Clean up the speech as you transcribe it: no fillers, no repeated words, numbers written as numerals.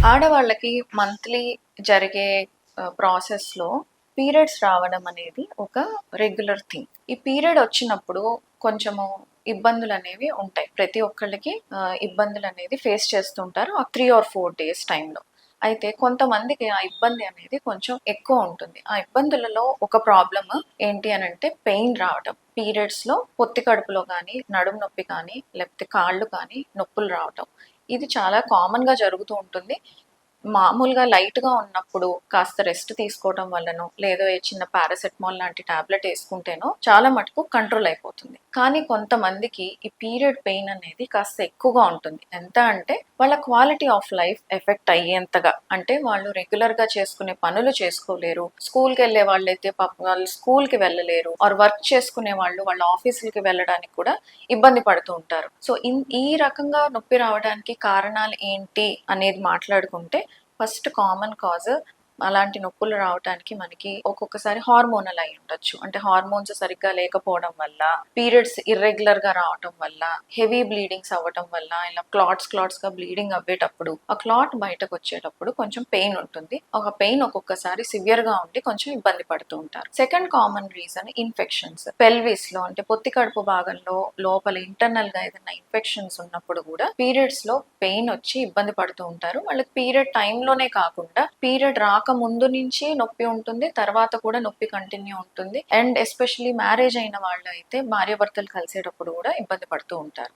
ఆడవాళ్ళకి మంత్లీ జరిగే ప్రాసెస్‌లో పీరియడ్స్ రావడం అనేది ఒక రెగ్యులర్ థింగ్. ఈ పీరియడ్ వచ్చినప్పుడు కొంచెము ఇబ్బందులనేవి ఉంటాయి. ప్రతి ఒక్కళ్ళకి ఇబ్బందులనేది ఫేస్ చేస్తుంటారు. ఆ 3 ఆర్ 4 డేస్ టైంలో. అయితే కొంతమందికి ఆ ఇబ్బంది అనేది కొంచెం ఎక్కువ ఉంటుంది. ఆ ఇబ్బందులలో ఒక ప్రాబ్లమ్ ఏంటి అనంటే పెయిన్ రావటం. పీరియడ్స్‌లో పొత్తి కడుపులో గానీ, నడుము నొప్పి కానీ, లేకపోతే కాళ్ళు కానీ నొప్పులు రావటం. ఇది చాలా కామన్‌గా జరుగుతూ ఉంటుంది. మామూలుగా లైట్‌గా ఉన్నప్పుడు కాస్త రెస్ట్ తీసుకోవటం వల్లనో, లేదో ఏ చిన్న పారాసెటమాల్ లాంటి టాబ్లెట్ యేసుకుంటేనో చాలా మటుకు కంట్రోల్ అయిపోతుంది. కానీ కొంతమందికి ఈ పీరియడ్ పెయిన్ అనేది కాస్త ఎక్కువగా ఉంటుంది. ఎంత అంటే వాళ్ళ క్వాలిటీ ఆఫ్ లైఫ్ ఎఫెక్ట్ అయ్యేంతగా. అంటే వాళ్ళు రెగ్యులర్‌గా చేసుకునే పనులు చేసుకోలేరు. స్కూల్‌కెళ్ళే వాళ్ళైతే పాపం వాళ్ళు స్కూల్‌కి వెళ్ళలేరు. ఆర్ వర్క్ చేసుకునే వాళ్ళు వాళ్ళ ఆఫీసులకి వెళ్ళడానికి కూడా ఇబ్బంది పడుతూ ఉంటారు. సో, ఈ రకంగా నొప్పి రావడానికి కారణాలు ఏంటి అనేది మాట్లాడుకుంటే ఫస్ట్ కామన్ కాజ్ అలాంటి నొప్పులు రావటానికి మనకి ఒక్కొక్కసారి హార్మోనల్ అయి ఉండొచ్చు. అంటే హార్మోన్స్ సరిగ్గా లేకపోవడం వల్ల, పీరియడ్స్ ఇర్రెగ్యులర్‌గా రావటం వల్ల, హెవీ బ్లీడింగ్స్ అవ్వటం వల్ల, ఇలా క్లాట్స్‌గా బ్లీడింగ్ అవ్వేటప్పుడు, ఆ క్లాట్ బయటకొచ్చేటప్పుడు కొంచెం పెయిన్ ఉంటుంది. ఒక పెయిన్ ఒక్కొక్కసారి సివియర్‌గా ఉండి కొంచెం ఇబ్బంది పడుతూ ఉంటారు. Second common reason infections. పెల్విస్‌లో అంటే పొత్తి కడుపు భాగంలో లోపల ఇంటర్నల్‌గా ఏదైనా ఇన్ఫెక్షన్స్ ఉన్నప్పుడు కూడా పీరియడ్స్‌లో పెయిన్ వచ్చి ఇబ్బంది పడుతూ ఉంటారు. వాళ్ళకి పీరియడ్ టైంలోనే కాకుండా పీరియడ్ రాకముందు నుంచి నొప్పి ఉంటుంది. తర్వాత కూడా నొప్పి కంటిన్యూ ఉంటుంది. అండ్ ఎస్పెషల్లీ మ్యారేజ్ అయిన వాళ్ళైతే భార్యాభర్తలు కలిసేటప్పుడు కూడా ఇబ్బంది పడుతూ ఉంటారు.